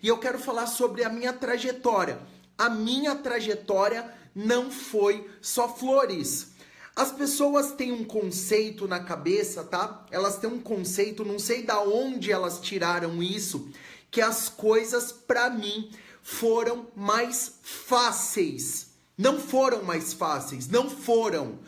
e eu quero falar sobre a minha trajetória. A minha trajetória não foi só flores. As pessoas têm um conceito na cabeça, tá? Elas têm um conceito, não sei da onde elas tiraram isso, que as coisas para mim foram mais fáceis. Não foram mais fáceis, não foram.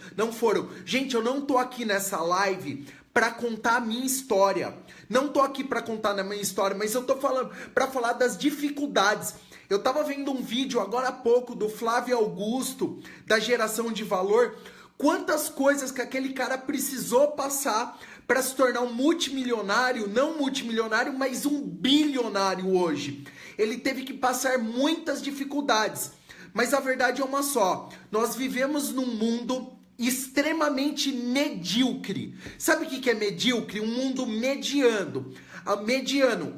Gente, eu não tô aqui nessa live para contar a minha história. Não tô aqui para contar a minha história, mas eu tô falando para falar das dificuldades. Eu tava vendo um vídeo agora há pouco do Flávio Augusto, da Geração de Valor, quantas coisas que aquele cara precisou passar para se tornar um multimilionário, não multimilionário, mas um bilionário hoje. Ele teve que passar muitas dificuldades. Mas a verdade é uma só, nós vivemos num mundo extremamente medíocre. Sabe o que é medíocre? Um mundo mediano,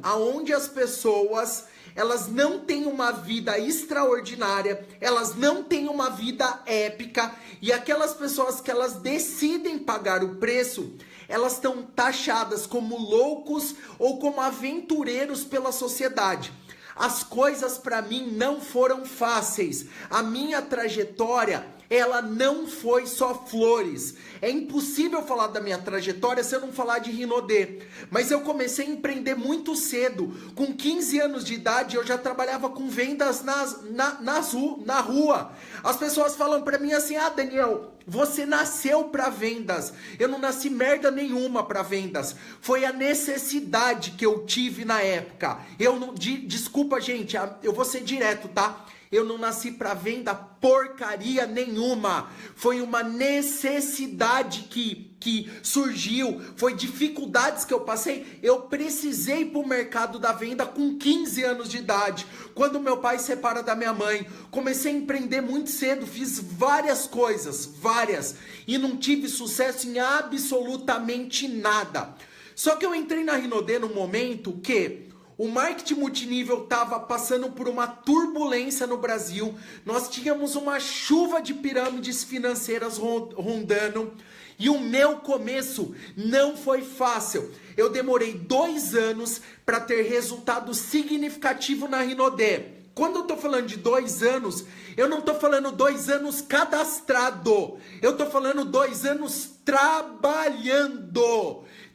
aonde as pessoas, elas não têm uma vida extraordinária, elas não têm uma vida épica, e aquelas pessoas que elas decidem pagar o preço, elas estão taxadas como loucos ou como aventureiros pela sociedade. As coisas para mim não foram fáceis. A minha trajetória, ela não foi só flores. É impossível falar da minha trajetória se eu não falar de Rinodê. Mas eu comecei a empreender muito cedo. Com 15 anos de idade, eu já trabalhava com vendas na rua. As pessoas falam para mim assim: ah, Daniel, você nasceu para vendas. Eu não nasci merda nenhuma para vendas. Foi a necessidade que eu tive na época. Desculpa, gente, eu vou ser direto, tá? Eu não nasci para venda porcaria nenhuma. Foi uma necessidade que surgiu. Foi dificuldades que eu passei. Eu precisei ir para o mercado da venda com 15 anos de idade. Quando meu pai se separa da minha mãe. Comecei a empreender muito cedo. Fiz várias coisas. E não tive sucesso em absolutamente nada. Só que eu entrei na Rinodê num momento que o marketing multinível estava passando por uma turbulência no Brasil. Nós tínhamos uma chuva de pirâmides financeiras rondando. E o meu começo não foi fácil. Eu demorei 2 anos para ter resultado significativo na Rinodê. Quando eu estou falando de 2 anos, eu não estou falando 2 anos cadastrado. Eu estou falando 2 anos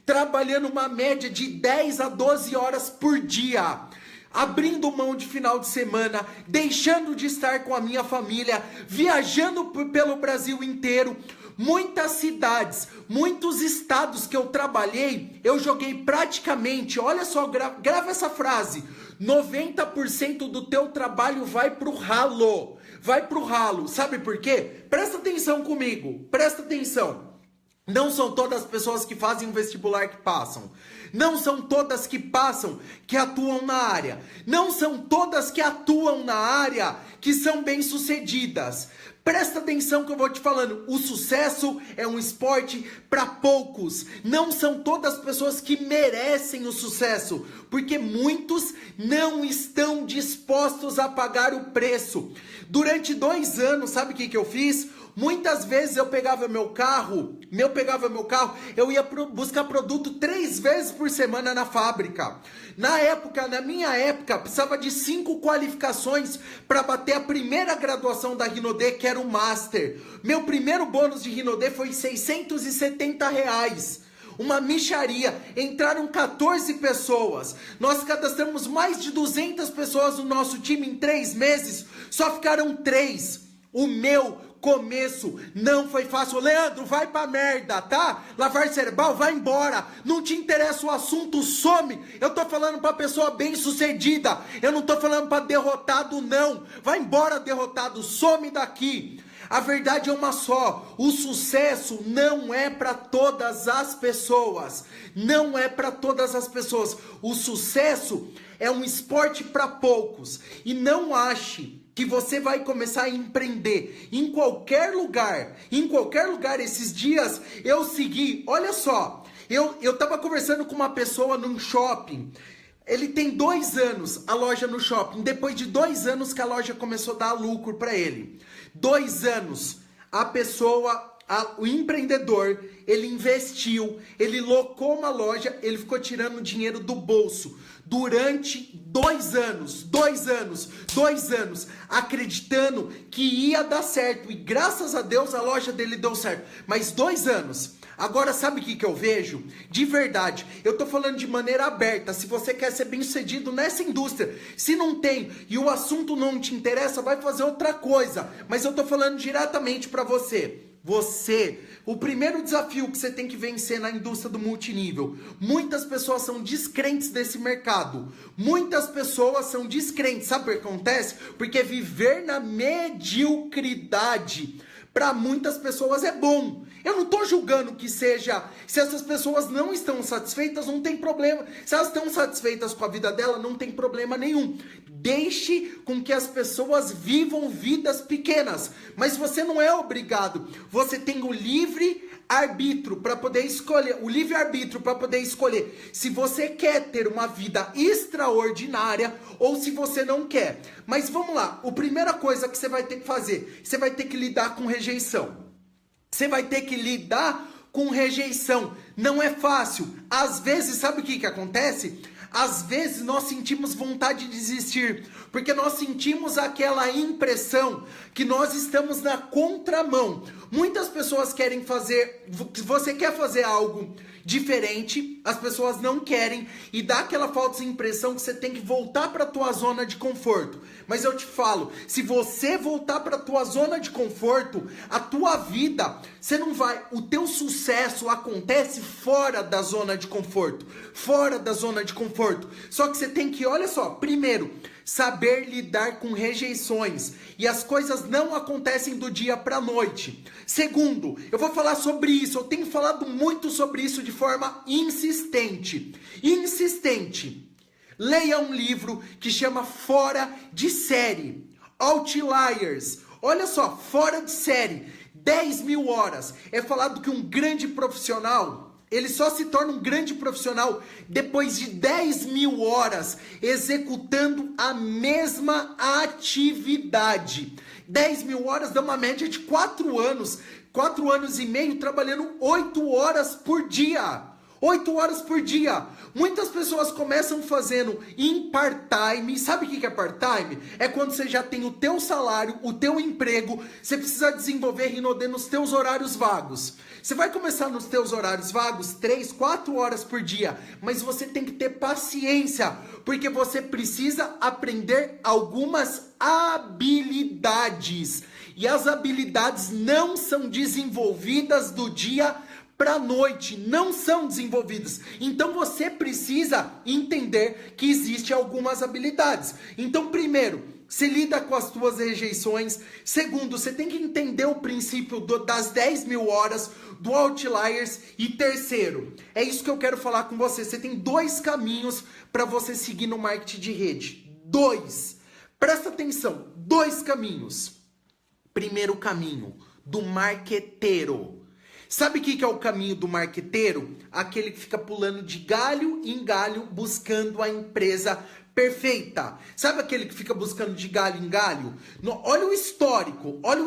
trabalhando uma média de 10 a 12 horas por dia, abrindo mão de final de semana, deixando de estar com a minha família, viajando pelo Brasil inteiro. Muitas cidades, muitos estados que eu trabalhei, eu joguei praticamente, olha só, grava essa frase, 90% do teu trabalho vai pro ralo. Sabe por quê? Presta atenção comigo, presta atenção. Não são todas as pessoas que fazem um vestibular que passam. Não são todas que passam que atuam na área. Não são todas que atuam na área que são bem-sucedidas. Presta atenção que eu vou te falando. O sucesso é um esporte para poucos. Não são todas as pessoas que merecem o sucesso, porque muitos não estão dispostos a pagar o preço. Durante 2 anos, sabe o que eu fiz? Muitas vezes eu pegava meu carro, eu ia buscar produto 3 vezes por semana na fábrica. Na minha época, precisava de 5 qualificações para bater a primeira graduação da Rinodê, que era o Master. Meu primeiro bônus de Rinodê foi R$670. Uma mixaria, entraram 14 pessoas, nós cadastramos mais de 200 pessoas no nosso time em 3 meses, só ficaram 3. O meu começo não foi fácil. Leandro, vai pra merda, tá? Lavagem cerebral, vai embora. Não te interessa o assunto, some. Eu tô falando pra pessoa bem sucedida. Eu não tô falando pra derrotado, não. Vai embora, derrotado, some daqui. A verdade é uma só, o sucesso não é para todas as pessoas. Não é para todas as pessoas. O sucesso é um esporte para poucos. E não ache que você vai começar a empreender em qualquer lugar. Esses dias eu segui, olha só, eu tava conversando com uma pessoa num shopping. Ele tem 2 anos, a loja no shopping. Depois de 2 anos que a loja começou a dar lucro para ele. 2 anos. A pessoa O empreendedor, ele investiu, ele locou uma loja, ele ficou tirando dinheiro do bolso durante 2 anos, acreditando que ia dar certo. E graças a Deus a loja dele deu certo. Mas 2 anos. Agora, sabe o que eu vejo? De verdade, eu tô falando de maneira aberta. Se você quer ser bem sucedido nessa indústria, se não tem e o assunto não te interessa, vai fazer outra coisa. Mas eu tô falando diretamente para você. O primeiro desafio que você tem que vencer na indústria do multinível. Muitas pessoas são descrentes desse mercado. Muitas pessoas são descrentes. Sabe o que acontece? Porque viver na mediocridade para muitas pessoas é bom. Eu não estou julgando que seja... Se essas pessoas não estão satisfeitas, não tem problema. Se elas estão satisfeitas com a vida dela, não tem problema nenhum. Deixe com que as pessoas vivam vidas pequenas. Mas você não é obrigado. Você tem o livre-arbítrio para poder escolher. O livre-arbítrio para poder escolher se você quer ter uma vida extraordinária ou se você não quer. Mas vamos lá. A primeira coisa que você vai ter que fazer, você vai ter que lidar com rejeição. Você vai ter que lidar com rejeição. Não é fácil. Às vezes, sabe o que acontece? Às vezes nós sentimos vontade de desistir, porque nós sentimos aquela impressão que nós estamos na contramão. Muitas pessoas querem fazer, você quer fazer algo diferente, as pessoas não querem e dá aquela falsa impressão que você tem que voltar para a tua zona de conforto. Mas eu te falo, se você voltar para a tua zona de conforto, a tua vida, você não vai, o teu sucesso acontece fora da zona de conforto, fora da zona de conforto. Só que você tem que, olha só, primeiro, saber lidar com rejeições. E as coisas não acontecem do dia para a noite. Segundo, eu vou falar sobre isso. Eu tenho falado muito sobre isso de forma insistente. Leia um livro que chama Fora de Série. Outliers. Olha só, fora de série. 10.000 horas. É falado que um grande profissional... Ele só se torna um grande profissional depois de 10.000 horas executando a mesma atividade. 10.000 horas dá uma média de 4 anos. 4 anos e meio trabalhando 8 horas por dia. 8 horas por dia. Muitas pessoas começam fazendo em part-time. Sabe o que é part-time? É quando você já tem o teu salário, o teu emprego. Você precisa desenvolver Rinodê nos teus horários vagos. Você vai começar nos teus horários vagos 3, 4 horas por dia. Mas você tem que ter paciência. Porque você precisa aprender algumas habilidades. E as habilidades não são desenvolvidas do dia para noite, não são desenvolvidas. Então você precisa entender que existem algumas habilidades. Então, primeiro, você lida com as tuas rejeições. Segundo, você tem que entender o princípio das 10.000 horas, do Outliers. E terceiro, é isso que eu quero falar com você. Você tem 2 caminhos para você seguir no marketing de rede. 2. Presta atenção, 2 caminhos. Primeiro caminho, do marqueteiro. Sabe o que é o caminho do marqueteiro? Aquele que fica pulando de galho em galho buscando a empresa perfeita. Sabe aquele que fica buscando de galho em galho? Olha o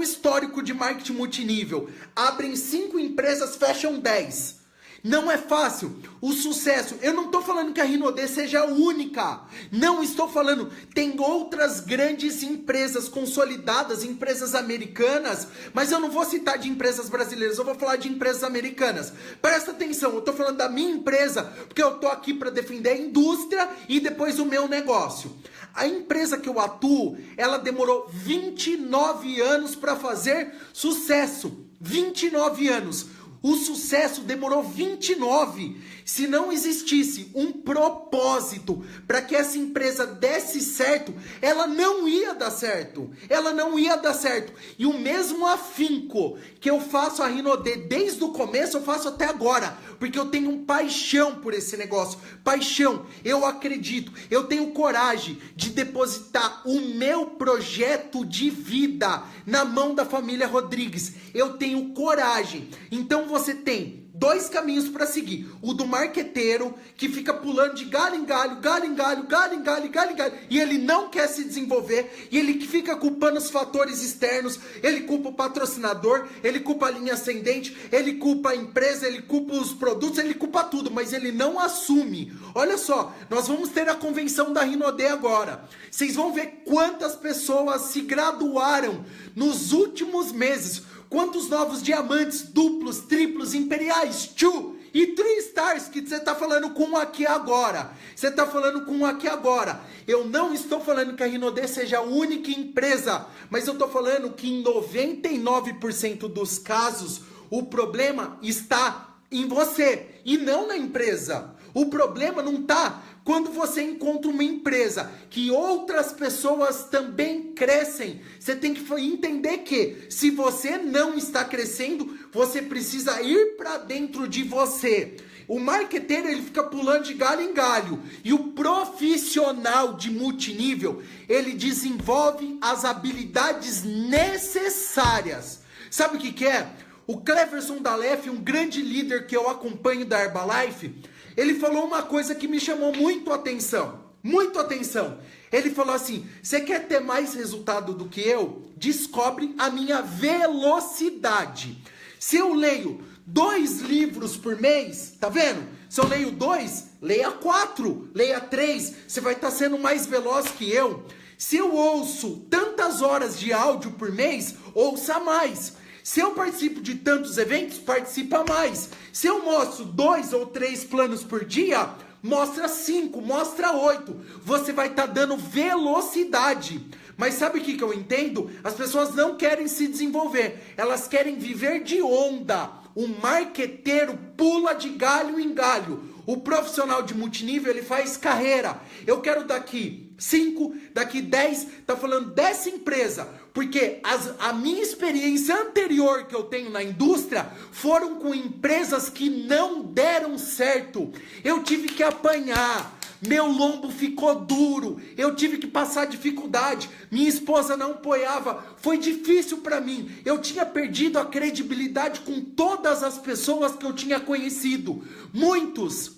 histórico de marketing multinível. Abrem 5 empresas, fecham 10. Não é fácil. O sucesso, eu não estou falando que a Rinodê seja a única. Não estou falando. Tem outras grandes empresas consolidadas, empresas americanas, mas eu não vou citar de empresas brasileiras, eu vou falar de empresas americanas. Presta atenção, eu estou falando da minha empresa, porque eu estou aqui para defender a indústria e depois o meu negócio. A empresa que eu atuo, ela demorou 29 anos para fazer sucesso. 29 anos. O sucesso demorou 29. Se não existisse um propósito para que essa empresa desse certo, ela não ia dar certo. Ela não ia dar certo. E o mesmo afinco que eu faço a Rinodê desde o começo, eu faço até agora. Porque eu tenho paixão por esse negócio. Paixão. Eu acredito. Eu tenho coragem de depositar o meu projeto de vida na mão da família Rodrigues. Eu tenho coragem. Então você tem dois caminhos para seguir. O do marqueteiro, que fica pulando de galho em galho, galho em galho, galho em galho, galho em galho, e ele não quer se desenvolver, e ele que fica culpando os fatores externos, ele culpa o patrocinador, ele culpa a linha ascendente, ele culpa a empresa, ele culpa os produtos, ele culpa tudo, mas ele não assume. Olha só, nós vamos ter a convenção da Rinode agora. Vocês vão ver quantas pessoas se graduaram nos últimos meses. Quantos novos diamantes, duplos, triplos, imperiais, two e 3 stars que você está falando com um aqui agora. Você está falando com um aqui agora. Eu não estou falando que a Rinode seja a única empresa, mas eu estou falando que em 99% dos casos, o problema está em você e não na empresa. O problema não está quando você encontra uma empresa que outras pessoas também crescem. Você tem que entender que se você não está crescendo, você precisa ir para dentro de você. O marqueteiro, ele fica pulando de galho em galho. E o profissional de multinível, ele desenvolve as habilidades necessárias. Sabe o que é? O Cleverson Dalef, um grande líder que eu acompanho da Herbalife, ele falou uma coisa que me chamou muito a atenção. Muito atenção. Ele falou assim: você quer ter mais resultado do que eu? Descobre a minha velocidade. Se eu leio 2 livros por mês, tá vendo? Se eu leio 2, leia 4, leia 3. Você vai estar sendo mais veloz que eu. Se eu ouço tantas horas de áudio por mês, ouça mais. Se eu participo de tantos eventos, participa mais. Se eu mostro 2 ou 3 planos por dia, mostra 5, mostra 8. Você vai estar dando velocidade. Mas sabe o que eu entendo? As pessoas não querem se desenvolver. Elas querem viver de onda. O marqueteiro pula de galho em galho. O profissional de multinível, ele faz carreira. Eu quero daqui 5, daqui 10, tá falando dessa empresa. Porque a minha experiência anterior que eu tenho na indústria foram com empresas que não deram certo. Eu tive que apanhar. Meu lombo ficou duro, eu tive que passar dificuldade, minha esposa não apoiava, foi difícil para mim. Eu tinha perdido a credibilidade com todas as pessoas que eu tinha conhecido. Muitos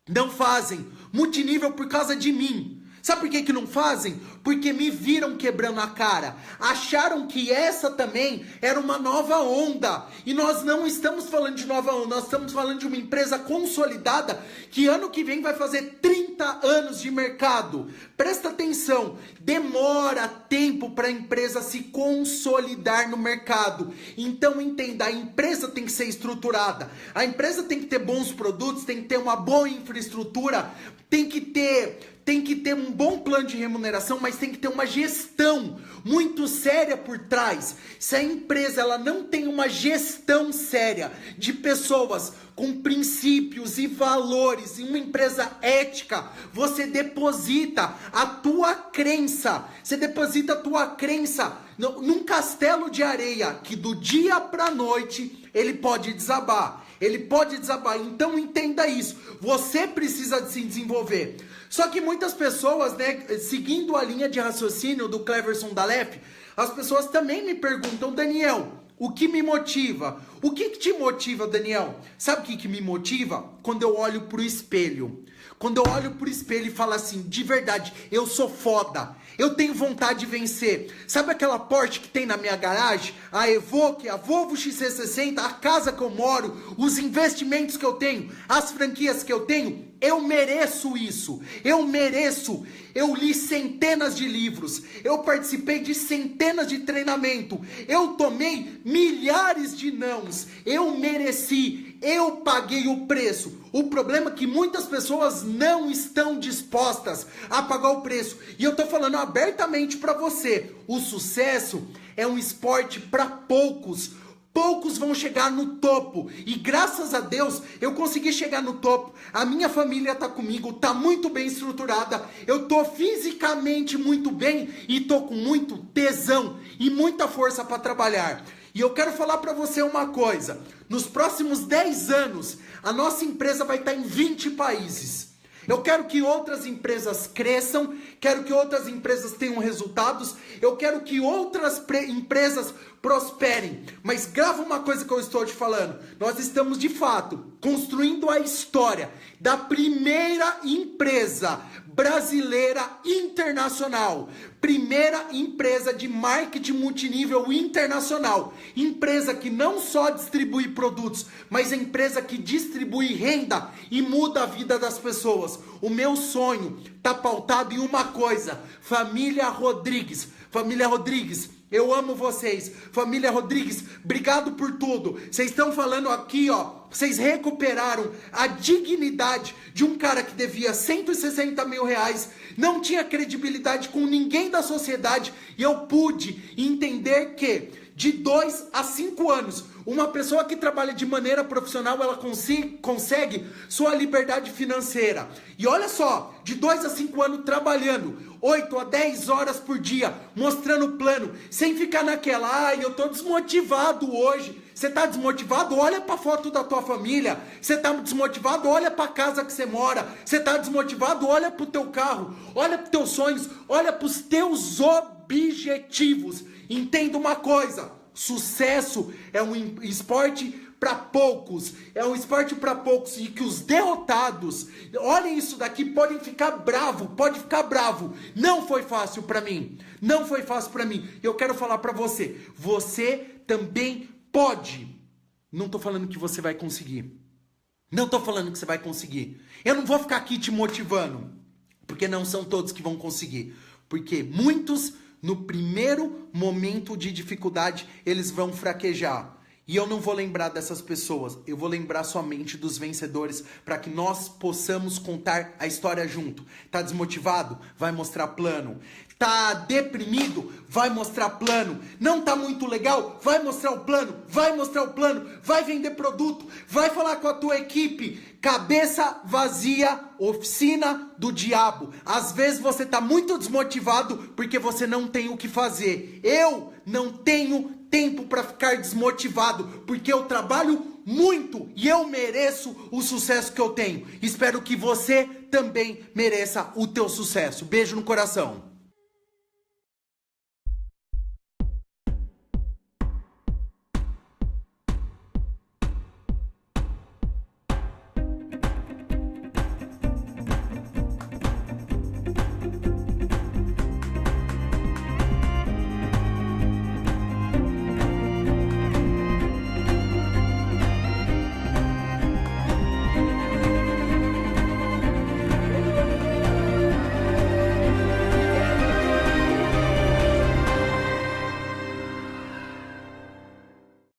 não fazem multinível por causa de mim. Sabe por que não fazem? Porque me viram quebrando a cara. Acharam que essa também era uma nova onda. E nós não estamos falando de nova onda. Nós estamos falando de uma empresa consolidada que ano que vem vai fazer 30 anos de mercado. Presta atenção. Demora tempo para a empresa se consolidar no mercado. Então entenda, a empresa tem que ser estruturada. A empresa tem que ter bons produtos, tem que ter uma boa infraestrutura, tem que ter um bom plano de remuneração, mas tem que ter uma gestão muito séria por trás. Se a empresa ela não tem uma gestão séria de pessoas com princípios e valores, em uma empresa ética, você deposita a tua crença. Você deposita a tua crença num castelo de areia que do dia para a noite ele pode desabar. Ele pode desabar. Então entenda isso. Você precisa de se desenvolver. Só que muitas pessoas, seguindo a linha de raciocínio do Cleverson Dalef, as pessoas também me perguntam: Daniel, o que me motiva? O que te motiva, Daniel? Sabe o que me motiva? Quando eu olho pro espelho. Quando eu olho pro espelho e falo assim: de verdade, eu sou foda. Eu tenho vontade de vencer. Sabe aquela Porsche que tem na minha garagem? A Evoque, a Volvo XC60, a casa que eu moro, os investimentos que eu tenho, as franquias que eu tenho. Eu mereço isso. Eu mereço. Eu li centenas de livros. Eu participei de centenas de treinamento. Eu tomei milhares de nãos. Eu mereci. Eu paguei o preço. O problema é que muitas pessoas não estão dispostas a pagar o preço. E eu tô falando abertamente para você. O sucesso é um esporte para poucos. Poucos vão chegar no topo. E graças a Deus eu consegui chegar no topo. A minha família tá comigo, tá muito bem estruturada. Eu tô fisicamente muito bem e tô com muito tesão e muita força para trabalhar. E eu quero falar para você uma coisa. Nos próximos 10 anos, a nossa empresa vai estar em 20 países. Eu quero que outras empresas cresçam, quero que outras empresas tenham resultados, eu quero que outras empresas prosperem. Mas grava uma coisa que eu estou te falando. Nós estamos, de fato, construindo a história da primeira empresa brasileira internacional. Primeira empresa de marketing multinível internacional. Empresa que não só distribui produtos, mas é empresa que distribui renda e muda a vida das pessoas. O meu sonho está pautado em uma coisa: família Rodrigues. Família Rodrigues, eu amo vocês. Família Rodrigues, obrigado por tudo. Vocês estão falando aqui, ó. Vocês recuperaram a dignidade de um cara que devia 160 mil reais, não tinha credibilidade com ninguém da sociedade, e eu pude entender que de 2 a 5 anos, uma pessoa que trabalha de maneira profissional, ela consegue sua liberdade financeira. E olha só, de 2 a 5 anos trabalhando, 8 a 10 horas por dia, mostrando o plano, sem ficar naquela, eu tô desmotivado hoje. Você tá desmotivado? Olha pra foto da tua família. Você tá desmotivado? Olha pra casa que você mora. Você tá desmotivado? Olha pro teu carro. Olha pros teus sonhos. Olha pros teus objetivos. Entenda uma coisa: sucesso é um esporte para poucos. É um esporte para poucos, e que os derrotados, olhem isso daqui, podem ficar bravo, pode ficar bravo. Não foi fácil para mim. Não foi fácil para mim. Eu quero falar para você. Você também pode. Não tô falando que você vai conseguir. Não tô falando que você vai conseguir. Eu não vou ficar aqui te motivando, porque não são todos que vão conseguir. Porque muitos, no primeiro momento de dificuldade, eles vão fraquejar. E eu não vou lembrar dessas pessoas. Eu vou lembrar somente dos vencedores, para que nós possamos contar a história junto. Tá desmotivado? Vai mostrar plano. Tá deprimido? Vai mostrar plano. Não tá muito legal? Vai mostrar o plano. Vai mostrar o plano. Vai vender produto. Vai falar com a tua equipe. Cabeça vazia, oficina do diabo. Às vezes você tá muito desmotivado porque você não tem o que fazer. Eu não tenho tempo para ficar desmotivado, porque eu trabalho muito e eu mereço o sucesso que eu tenho. Espero que você também mereça o teu sucesso. Beijo no coração.